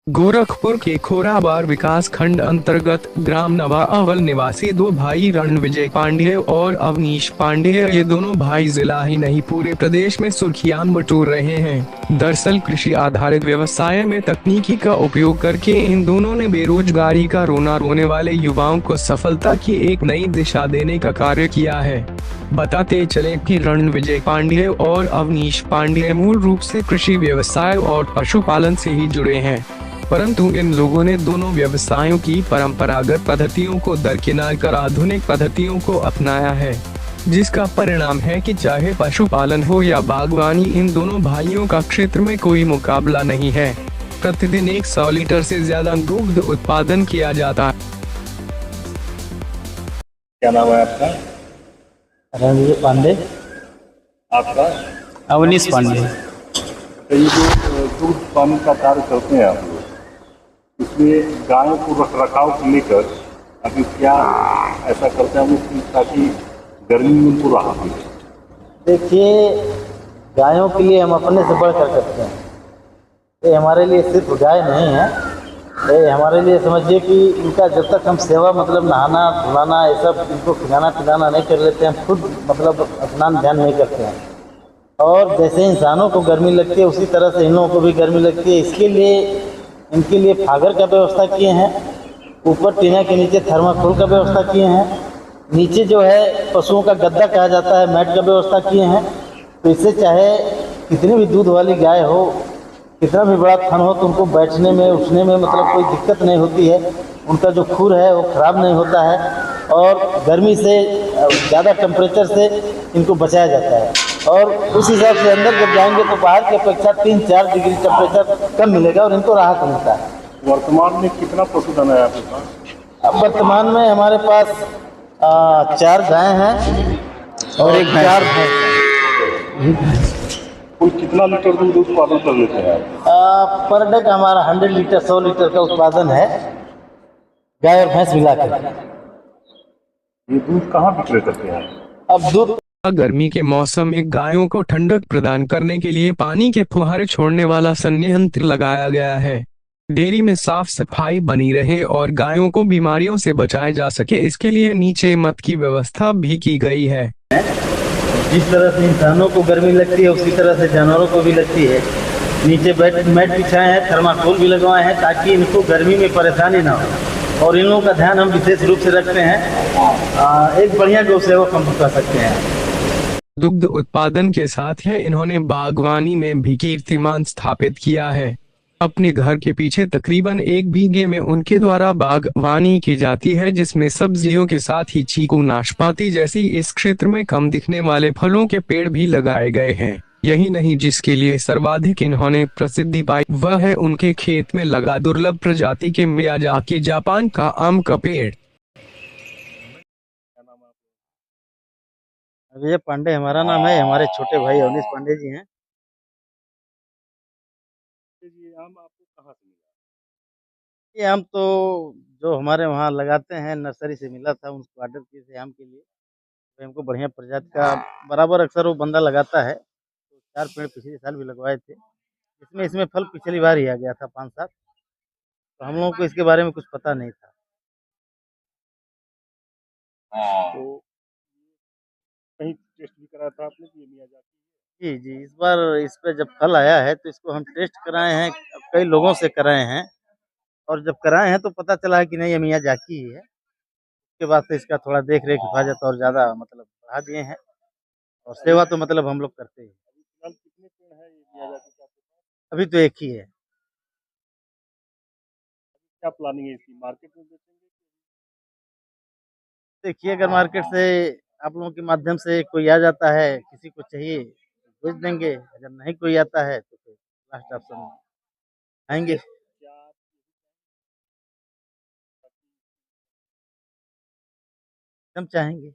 गोरखपुर के खोराबार विकास खंड अंतर्गत ग्राम नवा अवल निवासी दो भाई रणविजय पांडेय और अवनीश पांडेय, ये दोनों भाई जिला ही नहीं पूरे प्रदेश में सुर्खियां बटोर रहे हैं। दरअसल कृषि आधारित व्यवसाय में तकनीकी का उपयोग करके इन दोनों ने बेरोजगारी का रोना रोने वाले युवाओं को सफलता की एक नई दिशा देने का कार्य किया है। बताते चले कि रणविजय पांडेय और अवनीश पांडेय मूल रूप से कृषि व्यवसाय और पशुपालन से ही जुड़े हैं, परंतु इन लोगों ने दोनों व्यवसायों की परंपरागत पद्धतियों को दरकिनार कर आधुनिक पद्धतियों को अपनाया है, जिसका परिणाम है कि चाहे पशुपालन हो या बागवानी, इन दोनों भाइयों का क्षेत्र में कोई मुकाबला नहीं है। प्रतिदिन 100 लीटर से ज्यादा दुग्ध उत्पादन किया जाता है। क्या नाम है आपका? रणवीर पांडे। आपका? अवनीश पांडे। तो ये जो दूध पानी का कार्य करते हैं आप लोग, इसमें गायों को रख रखाव को लेकर अभी क्या ऐसा करते हैं वो ताकि गर्मी में उनको राहत मिले? देखिए, गायों के लिए हम अपने से बढ़कर करते हैं। ये हमारे लिए सिर्फ गाय नहीं है, ये हमारे लिए समझिए कि इनका जब तक हम सेवा मतलब नहाना धुलाना ये सब इनको खिलाना पिलाना नहीं कर लेते हैं, खुद मतलब स्नान ध्यान नहीं करते हैं। और जैसे इंसानों को गर्मी लगती है उसी तरह से इन लोगों को भी गर्मी लगती है। इसके लिए इनके लिए फागर का व्यवस्था किए हैं, ऊपर टीना के नीचे थर्माकोल का व्यवस्था किए हैं, नीचे जो है पशुओं का गद्दा कहा जाता है मैट का व्यवस्था किए हैं। तो इससे चाहे कितनी भी दूध वाली गाय हो, कितना भी बड़ा थन हो, तो उनको बैठने में उठने में मतलब कोई दिक्कत नहीं होती है। उनका जो खुर है वो खराब नहीं होता है और गर्मी से ज़्यादा टेम्परेचर से इनको बचाया जाता है। और उस हिसाब से अंदर जब जाएंगे तो बाहर की अपेक्षा 3-4 डिग्री टेम्परेचर कम मिलेगा और इनको राहत मिलता है। वर्तमान में कितना पशुधन है आपके पास? अब वर्तमान में हमारे पास 4 गाय हैं और एक 4 भैंस। कुल कितना लीटर दूध उत्पादन कर लेते हैं आप? पर डे का हमारा 100 लीटर 100 लीटर का उत्पादन है, गाय और भैंस मिलाकर। ये दूध कहाँ विक्रय करते हैं? अब दूध गर्मी के मौसम में गायों को ठंडक प्रदान करने के लिए पानी के फुहारे छोड़ने वाला संयंत्र लगाया गया है। डेयरी में साफ सफाई बनी रहे और गायों को बीमारियों से बचाया जा सके, इसके लिए नीचे मत की व्यवस्था भी की गई है। जिस तरह से इंसानों को गर्मी लगती है उसी तरह से जानवरों को भी लगती है। नीचे मैट बिछाए हैं, थर्माकोल भी लगवाए हैं ताकि इनको गर्मी में परेशानी ना हो। और इन लोगों का ध्यान हम विशेष रूप से रखते हैं। एक बढ़िया गौ सेवक हम कर सकते हैं। दुग्ध उत्पादन के साथ ही इन्होंने बागवानी में भी कीर्तिमान स्थापित किया है। अपने घर के पीछे तकरीबन 1 बीघे में उनके द्वारा बागवानी की जाती है, जिसमें सब्जियों के साथ ही चीकू नाशपाती जैसी इस क्षेत्र में कम दिखने वाले फलों के पेड़ भी लगाए गए हैं। यही नहीं, जिसके लिए सर्वाधिक इन्होंने प्रसिद्धि पाई वह है उनके खेत में लगा दुर्लभ प्रजाति के मियाजाकी जापान का आम का पेड़। अभी पांडे हमारा नाम है, हमारे छोटे भाई अवनीश पांडे जी हैं। ये आम आपको कहाँ से मिला? ये आम तो जो हमारे वहाँ लगाते हैं नर्सरी से मिला था, उनको ऑर्डर किए थे आम के लिए। तो हमको बढ़िया प्रजाति का बराबर अक्सर वो बंदा लगाता है। तो 4 पेड़ पिछले साल भी लगवाए थे। इसमें फल पिछली बार ही आ गया था 5-7। तो हम लोगों को इसके बारे में कुछ पता नहीं था। तो कहीं टेस्ट भी कराया था आपने कि ये मियाजाकी? जी, जी, इस बार इस पे जब फल आया है तो इसको हम टेस्ट कराए हैं, कई लोगों से कराए हैं और जब कराए हैं तो पता चला है कि नहीं ये मियाजाकी ही है। उसके बाद से इसका थोड़ा देख-रेख हिफाज़त और ज़्यादा मतलब बढ़ा दिए हैं और सेवा तो मतलब हम लोग करते ही हैं। अभी फिलहाल कितने पेड़ हैं ये मियाजाकी का आपके पास? अभी तो एक ही है। क्या प्लानिंग है इसकी, मार्केट में बेचेंगे? देखिए, अगर मार्केट से आप लोगों के माध्यम से कोई आ जाता है, किसी को चाहिए तो बेच देंगे, अगर नहीं कोई आता है तो फिर लास्ट ऑप्शन आएँगे। क्या हम चाहेंगे।